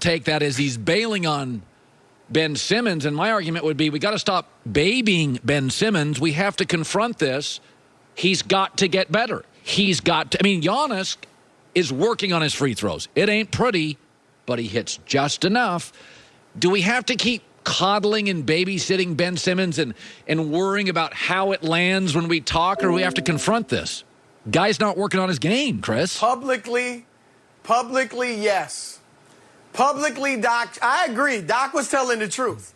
take that as he's bailing on Ben Simmons, and my argument would be we got to stop babying Ben Simmons. We have to confront this. He's got to get better. He's got to. I mean, Giannis is working on his free throws. It ain't pretty, but he hits just enough. Do we have to keep coddling and babysitting Ben Simmons and worrying about how it lands when we talk, or do we have to confront this? Guy's not working on his game, Chris. Publicly, yes. Publicly, Doc, I agree. Doc was telling the truth.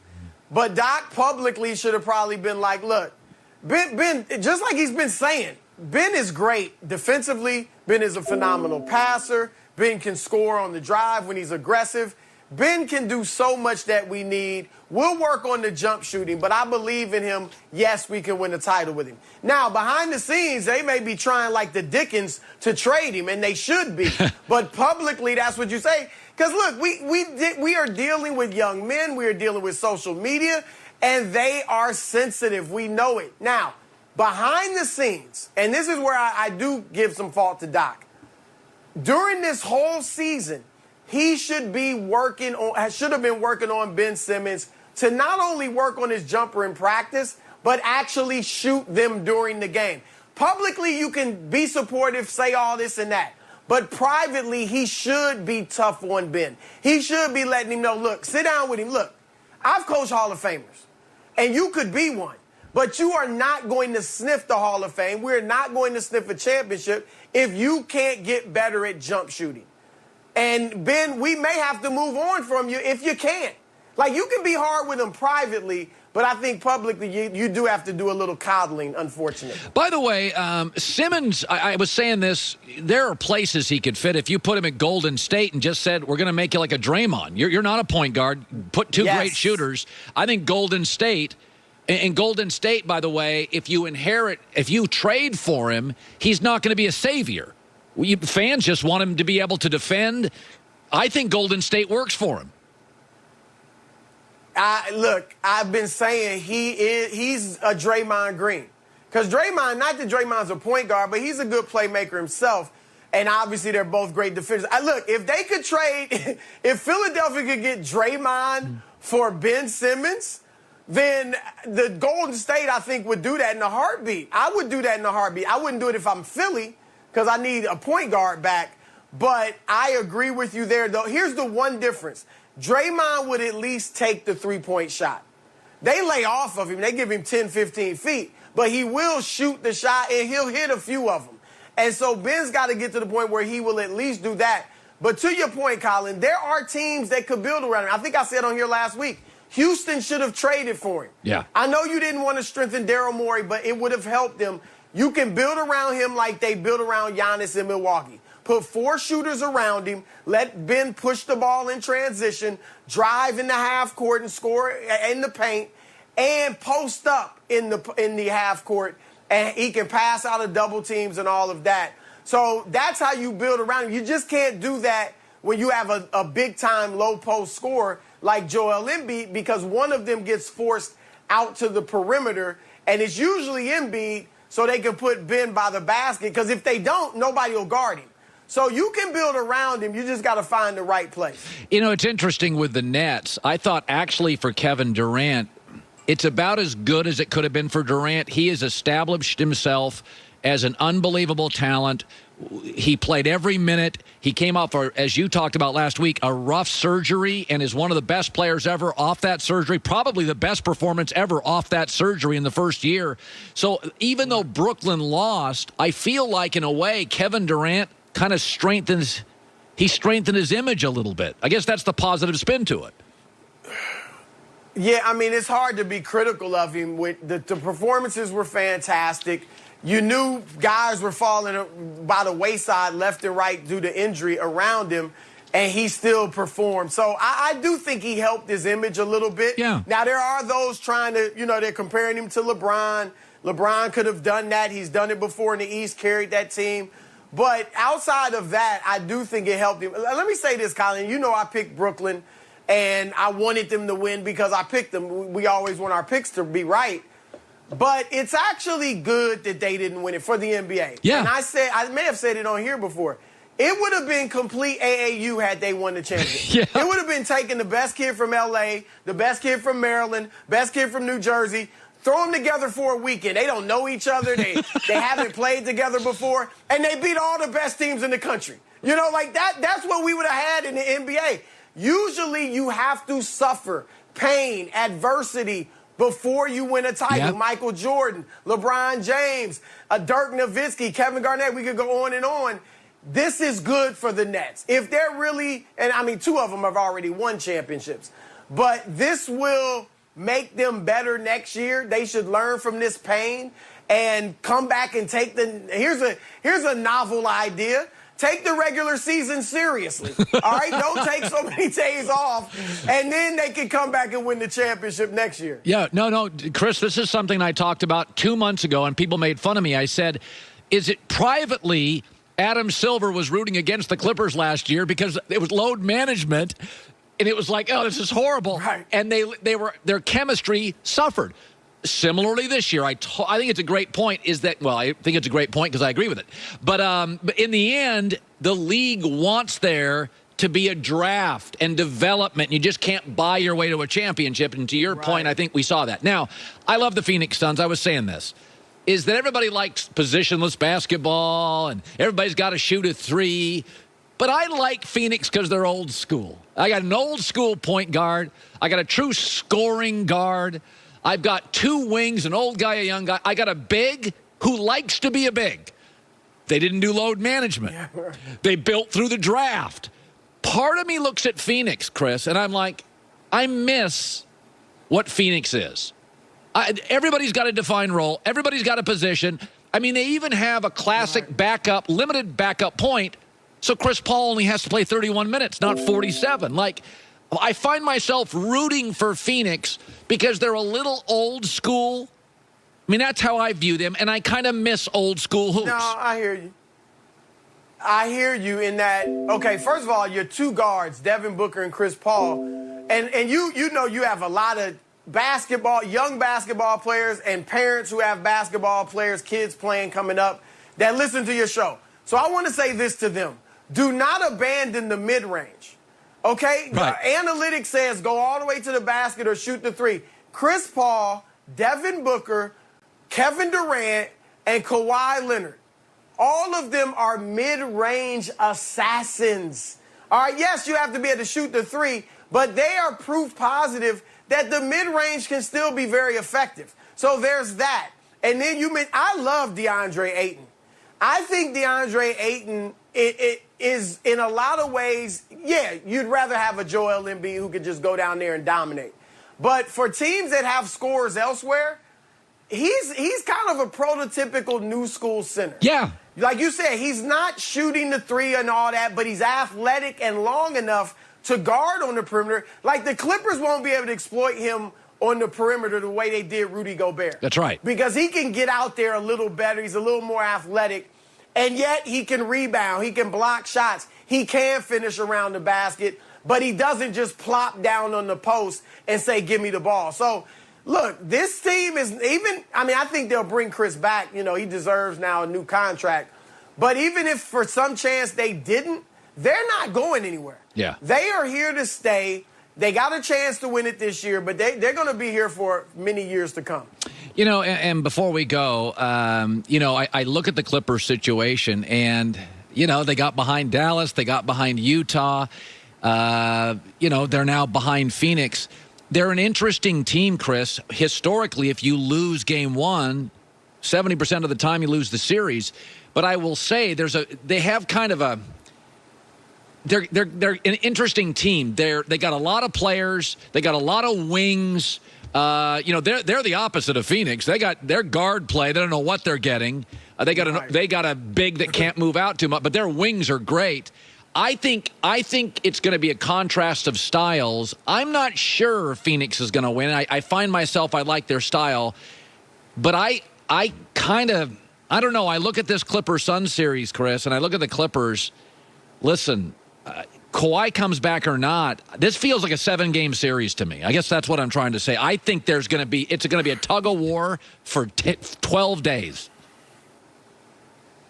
But Doc publicly should have probably been like, look, Ben, just like he's been saying, Ben is great defensively. Ben is a phenomenal passer. Ben can score on the drive when he's aggressive. Ben can do so much that we need. We'll work on the jump shooting, but I believe in him. Yes, we can win the title with him. Now, behind the scenes, they may be trying like the Dickens to trade him, and they should be. But publicly, that's what you say. Because, look, we are dealing with young men. We are dealing with social media, and they are sensitive. We know it. Now, behind the scenes, and this is where I do give some fault to Doc. During this whole season, he should have been working on Ben Simmons to not only work on his jumper in practice, but actually shoot them during the game. Publicly, you can be supportive, say all this and that. But privately, he should be tough on Ben. He should be letting him know, look, sit down with him. Look, I've coached Hall of Famers, and you could be one. But you are not going to sniff the Hall of Fame. We're not going to sniff a championship if you can't get better at jump shooting. And, Ben, we may have to move on from you if you can't. Like, you can be hard with him privately, but I think publicly you do have to do a little coddling, unfortunately. By the way, Simmons, I was saying this, there are places he could fit. If you put him at Golden State and just said, we're going to make you like a Draymond. You're not a point guard. Put two great shooters. I think Golden State, and Golden State, by the way, if you trade for him, he's not going to be a savior. Fans just want him to be able to defend. I think Golden State works for him. Look, I've been saying he's a Draymond Green. Because Draymond, not that Draymond's a point guard, but he's a good playmaker himself. And obviously they're both great defenders. Look, if they could trade, if Philadelphia could get Draymond for Ben Simmons, then the Golden State, I think, would do that in a heartbeat. I would do that in a heartbeat. I wouldn't do it if I'm Philly, because I need a point guard back. But I agree with you there, though. Here's the one difference. Draymond would at least take the three-point shot. They lay off of him. They give him 10, 15 feet. But he will shoot the shot, and he'll hit a few of them. And so Ben's got to get to the point where he will at least do that. But to your point, Colin, there are teams that could build around him. I think I said on here last week, Houston should have traded for him. Yeah. I know you didn't want to strengthen Daryl Morey, but it would have helped them. You can build around him like they built around Giannis in Milwaukee. Put 4 shooters around him. Let Ben push the ball in transition, drive in the half court and score in the paint, and post up in the half court. And he can pass out of double teams and all of that. So that's how you build around him. You just can't do that when you have a big-time low-post scorer like Joel Embiid, because one of them gets forced out to the perimeter, and it's usually Embiid, so they can put Ben by the basket, because if they don't, nobody will guard him. So you can build around him. You just got to find the right place. You know, it's interesting with the Nets. I thought actually for Kevin Durant, it's about as good as it could have been for Durant. He has established himself as an unbelievable talent. He played every minute. He came off, as you talked about last week, a rough surgery and is one of the best players ever off that surgery, probably the best performance ever off that surgery in the first year. So even though Brooklyn lost, I feel like in a way Kevin Durant kind of strengthened his image a little bit. I guess that's the positive spin to it. Yeah, I mean, it's hard to be critical of him. The performances were fantastic. You knew guys were falling by the wayside left and right due to injury around him, and he still performed. So I do think he helped his image a little bit. Yeah. Now, there are those trying to, they're comparing him to LeBron. LeBron could have done that. He's done it before in the East, carried that team. But outside of that, I do think it helped him. Let me say this, Colin. I picked Brooklyn, and I wanted them to win because I picked them. We always want our picks to be right. But it's actually good that they didn't win it for the NBA. Yeah. And I may have said it on here before. It would have been complete AAU had they won the championship. Yeah. It would have been taking the best kid from L.A., the best kid from Maryland, best kid from New Jersey, throw them together for a weekend. They don't know each other. They haven't played together before, and they beat all the best teams in the country. You know, like that's what we would have had in the NBA. Usually you have to suffer pain, adversity before you win a title. Yep. Michael Jordan, LeBron James, Dirk Nowitzki, Kevin Garnett, we could go on and on. This is good for the Nets. If they're really, and I mean, 2 of them have already won championships, but this will make them better next year. They should learn from this pain and come back and take here's a novel idea. Take the regular season seriously. All right? Don't take so many days off, and then they can come back and win the championship next year. Yeah, no, Chris, this is something I talked about 2 months ago, and people made fun of me. I said, is it privately Adam Silver was rooting against the Clippers last year because it was load management, and it was like, oh, this is horrible. Right. And their chemistry suffered. Similarly this year, I think it's a great point is that, well, I think it's a great point because I agree with it. But in the end, the league wants there to be a draft and development. You just can't buy your way to a championship. And to your point, I think we saw that. Now, I love the Phoenix Suns. I was saying this, is that everybody likes positionless basketball and everybody's got to shoot a 3. But I like Phoenix because they're old school. I got an old school point guard. I got a true scoring guard. I've got 2 wings, an old guy, a young guy. I got a big who likes to be a big. They didn't do load management. They built through the draft. Part of me looks at Phoenix, Chris, and I'm like, I miss what Phoenix is. Everybody's got a defined role. Everybody's got a position. I mean, they even have a classic backup, limited backup point, so Chris Paul only has to play 31 minutes, not 47. Like, I find myself rooting for Phoenix because they're a little old school. I mean, that's how I view them, and I kind of miss old school hoops. No, I hear you. I hear you in that, okay, first of all, your 2 guards, Devin Booker and Chris Paul, and you know you have a lot of young basketball players and parents who have basketball players, kids playing coming up that listen to your show. So I want to say this to them. Do not abandon the mid-range. Okay? Right. Analytics says go all the way to the basket or shoot the 3. Chris Paul, Devin Booker, Kevin Durant, and Kawhi Leonard. All of them are mid-range assassins. All right, yes, you have to be able to shoot the 3, but they are proof positive that the mid-range can still be very effective. So there's that. And then I love DeAndre Ayton. I think DeAndre Ayton it is in a lot of ways, yeah, you'd rather have a Joel Embiid who could just go down there and dominate. But for teams that have scores elsewhere, he's kind of a prototypical new school center. Yeah. Like you said, he's not shooting the 3 and all that, but he's athletic and long enough to guard on the perimeter. Like the Clippers won't be able to exploit him on the perimeter the way they did Rudy Gobert. That's right. Because he can get out there a little better. He's a little more athletic. And yet he can rebound. He can block shots. He can finish around the basket. But he doesn't just plop down on the post and say, give me the ball. So, look, this team is I think they'll bring Chris back. You know, he deserves now a new contract. But even if for some chance they didn't, they're not going anywhere. Yeah. They are here to stay. They got a chance to win it this year, but they're going to be here for many years to come. You know, and before we go, I look at the Clippers situation, and, you know, they got behind Dallas. They got behind Utah. They're now behind Phoenix. They're an interesting team, Chris. Historically, if you lose game 1, 70% of the time you lose the series. But I will say they have kind of a they're an interesting team. They got a lot of players. They got a lot of wings. They're the opposite of Phoenix. They got their guard play. They don't know what they're getting. They got a big that can't move out too much, but their wings are great. I think it's going to be a contrast of styles. I'm not sure Phoenix is going to win. I find myself, I like their style, but I don't know. I look at this Clippers-Suns series, Chris, and I look at the Clippers. Listen, Kawhi comes back or not, this feels like a 7-game series to me. I guess that's what I'm trying to say. I think it's going to be a tug of war for 12 days.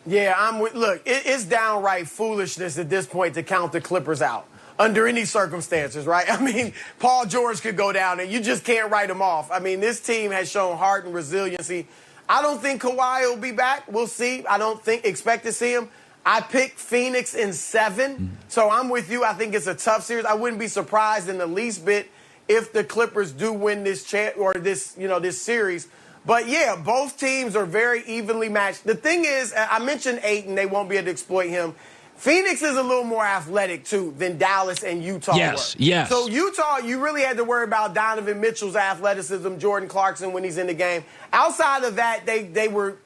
Yeah, look, it's downright foolishness at this point to count the Clippers out under any circumstances, right? I mean, Paul George could go down and you just can't write him off. I mean, this team has shown heart and resiliency. I don't think Kawhi will be back. We'll see. I don't expect to see him. I picked Phoenix in 7, so I'm with you. I think it's a tough series. I wouldn't be surprised in the least bit if the Clippers do win this this series. But yeah, both teams are very evenly matched. The thing is, I mentioned Ayton, they won't be able to exploit him. Phoenix is a little more athletic, too, than Dallas and Utah were. Yes. So Utah, you really had to worry about Donovan Mitchell's athleticism, Jordan Clarkson when he's in the game. Outside of that, they were